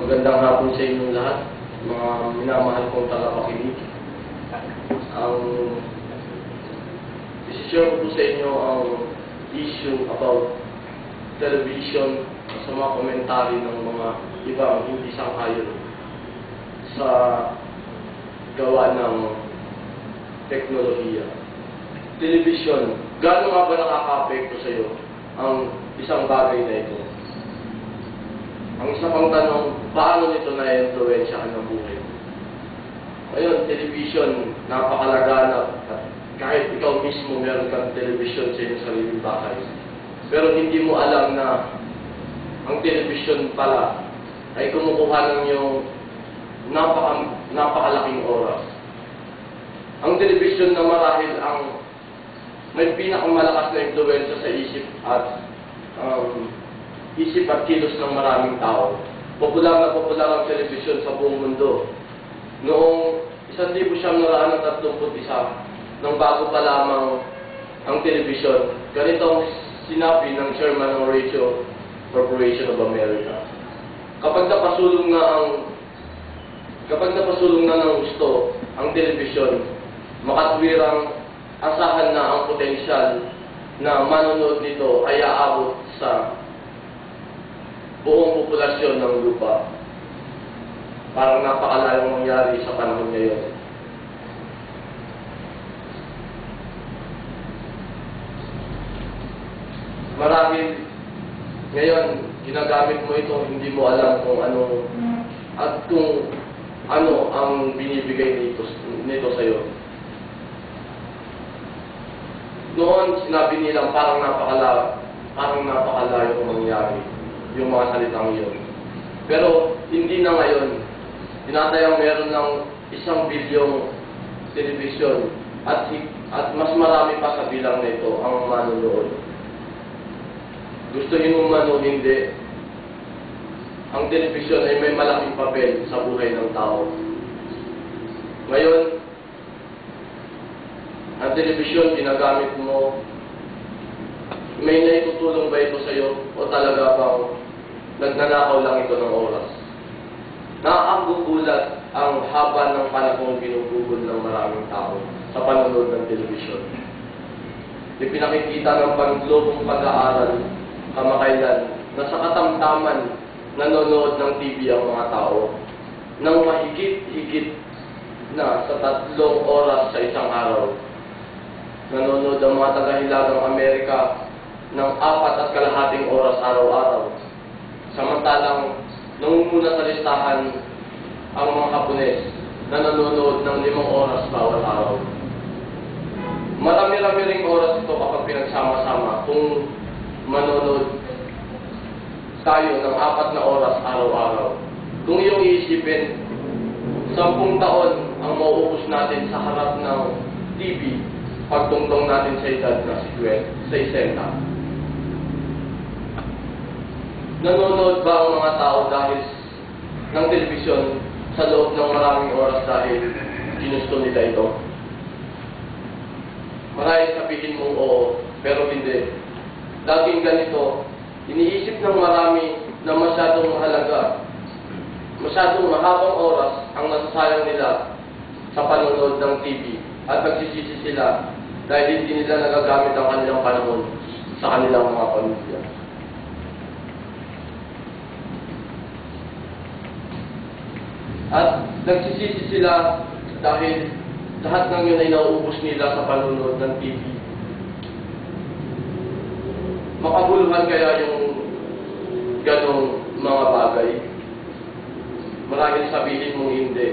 Magandang hapon sa inyong lahat, mga minamahal kong tagapakinig. Ang isi-share ko po sa inyo ang issue about television sa mga komentary ng mga ibang hindi sang-ayon sa gawa ng teknolohiya. Television, gaano nga ba nakaka-apekto sa iyo ang isang bagay na ito? Ang isa pang tanong, paano nito na-influensya ng buhay? Ngayon, television, napakalaganap. At kahit ikaw mismo meron kang television sa iyong sariling bahay. Pero hindi mo alam na ang television pala ay kumukuha ng iyong napakalaking oras. Ang television na marahil ang may pinakamalakas na influensya sa isip at kilos ng maraming tao. Popular na popular ang television sa buong mundo. Noong 1931, nang bago pa lamang ang television, ganito ang sinabi ng chairman ng Radio Corporation of America. Kapag napasulong na ng gusto ang television, makatwirang asahan na ang potensyal na manonood nito ay aabot sa buong populasyon ng lupa. Parang napakalayong mangyari sa panahon ngayon. Marahil ngayon, ginagamit mo ito, hindi mo alam kung ano at kung ano ang binibigay nito sa iyo. Noon, sinabi nilang parang napakalayo kung mangyari yung mga salitang iyon. Pero hindi na ngayon. Tinatayang meron ng 1 bilyong television at mas marami pa sa bilang na ito ang manonood. Gusto mo man o hindi, ang television ay may malaking papel sa buhay ng tao. Ngayon, ang television ginagamit mo, may naitutulong ba ito sa iyo o talaga bang nagnanakaw lang ito ng oras? Nakakagugulat ang haba ng panahong ginugugol ng maraming tao sa panonood ng television. Ipinakikita ng pangglobong pag-aaral kamakailan na sa katamtaman nanonood ng TV ang mga tao nang mahigit-higit na sa 3 oras sa isang araw. Nanonood ang mga taga-hilagang Amerika ng 4.5 oras araw-araw. Samantalang, nangunguna sa listahan ang mga Hapones na nanonood ng 5 oras bawat araw. Marami-rami ring oras ito kapag pinagsama-sama kung manonood tayo ng 4 na oras araw-araw. Kung iyong iisipin, 10 taon ang mauubos natin sa harap ng TV pagtungtong natin sa edad na 60. Nanonood ba ang mga tao dahil ng telebisyon sa loob ng maraming oras dahil ginusto nila ito? Marahil sabihin mong oo, pero hindi. Laging ganito, iniisip ng marami na masyadong mahalaga, masyadong mahabang oras ang nasasayang nila sa panonood ng TV at nagsisisi sila dahil hindi nila nagagamit ang kanilang panahon sa kanilang mga pamilya. At nagsisisi sila dahil lahat ng yun ay nauubos nila sa panonood ng TV. Makabuluhan kaya yung ganong mga bagay? Marahil sabihin mong hindi.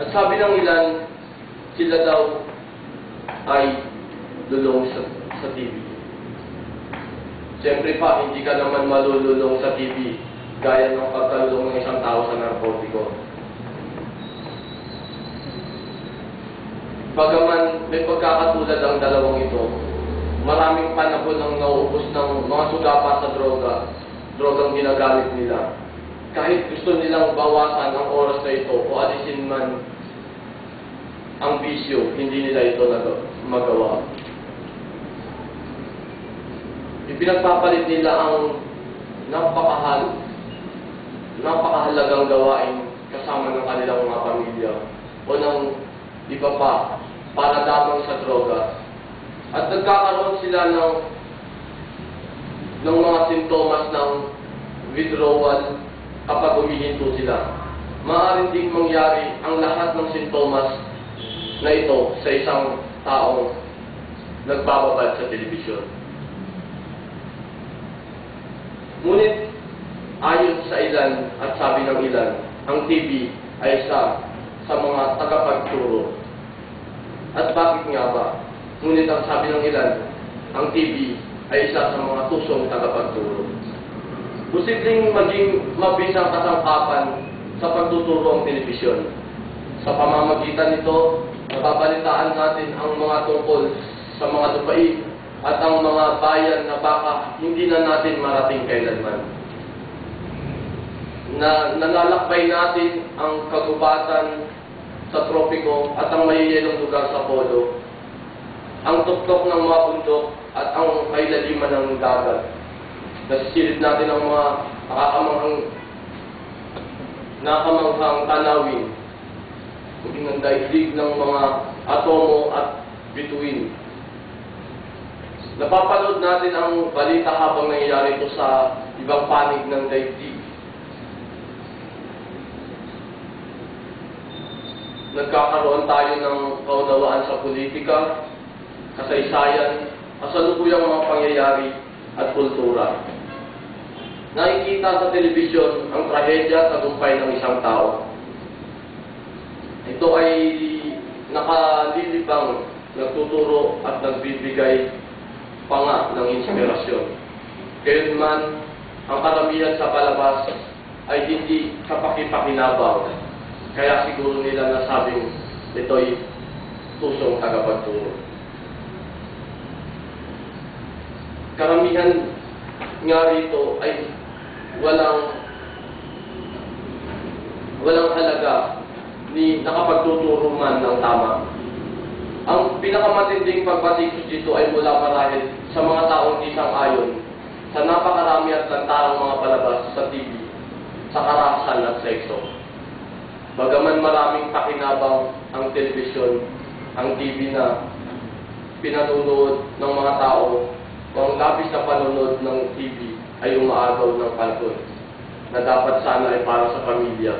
At sabi ng ilan, sila daw ay lulong sa TV. Siyempre pa, hindi ka naman malululong sa TV gaya ng pagkalulong ng isang tao sa narkotiko. Bagaman may pagkakatulad ang dalawang ito, maraming panahon ang nauubos ng mga sugapa sa drogang ginagamit nila. Kahit gusto nilang bawasan ang oras na ito o alisin man ang bisyo, hindi nila ito magawa. Ipinagpapalit nila ang napakahalagang gawain kasama ng kanilang mga pamilya o ng iba pa para lamang sa droga. At nagkakaroon sila ng mga sintomas ng withdrawal kapag humihinto sila. Maaaring ding mangyari ang lahat ng sintomas na ito sa isang taong nagbababad sa telebisyon. Ngunit, ayon sa ilan at sabi ng ilan, ang TV ay isa sa mga tagapagturo. At bakit nga ba? Ngunit ang sabi ng ilan, ang TV ay isa sa mga tusong tagapagturo. Posibleng maging mabisang kasangkapan sa pagtuturo ang telebisyon. Sa pamamagitan nito, nababalitaan natin ang mga tungkol sa mga lupain at ang mga bayan na baka hindi na natin marating kailanman. Nalalakbay natin ang kagubatan sa tropiko at ang mayiyelong lugar sa polo, ang tuktok ng mga bundok at ang kailaliman ng dagat. Nasisilip natin ang mga nakamanghang tanawin, maging ang daigdig ng mga atomo at bituin. Napapanood natin ang balita habang nangyayari ito sa ibang panig ng daigdig. Nagkakaroon tayo ng kaunawaan sa politika, kasaysayan, kasalukuyang mga pangyayari at kultura. Nakikita sa telebisyon ang trahedya at tagumpay ng isang tao. Ito ay nakalilibang, nagtuturo at nagbibigay pa nga ng inspirasyon. Gayunman, ang karamihan sa palabas ay hindi kapaki-pakinabang. Kaya siguro nila nasabing ito'y tusong tagapagturo. Karamihan nga rito ay walang halaga ni nakapagtuturo man ng tama. Ang pinakamatinding pagbatikos dito ay mula marahil sa mga taong di sang-ayon sa napakarami at lantarang mga palabas sa TV, sa karahasan at sekso. Bagaman maraming pakinabang ang telebisyon, ang TV na pinanunood ng mga tao, o ang labis na panonood ng TV ay umaagaw ng panahon na dapat sana ay para sa pamilya.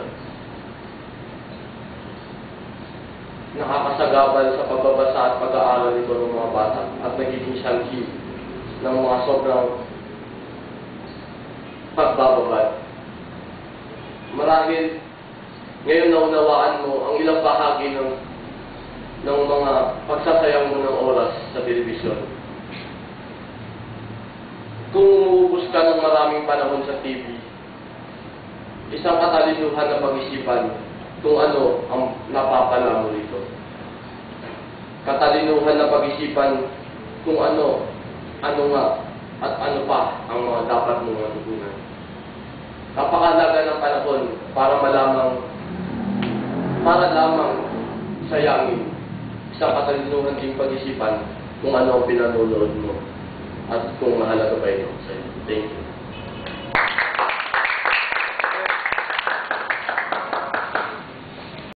Nakakasagabal sa pagbabasa at pag-aaral nito ng mga bata at nagiging sanhi ng mga sobrang pagbababad. Marahil ngayon naunawaan mo ang ilang bahagi ng mga pagsasayang mo ng oras sa telebisyon. Kung umuubos ka ng maraming panahon sa TV, isang katalinuhan na pag-isipan kung ano ang napapala mo rito. Katalinuhan na pag-isipan kung ano nga, at ano pa ang mga dapat mong matutunan. Napakahalaga ng panahon para lamang sayangin. Isang katalinuhan din pag-isipan kung ano ang pinanonood mo at kung mahalaga ba ito sa iyo. Thank you.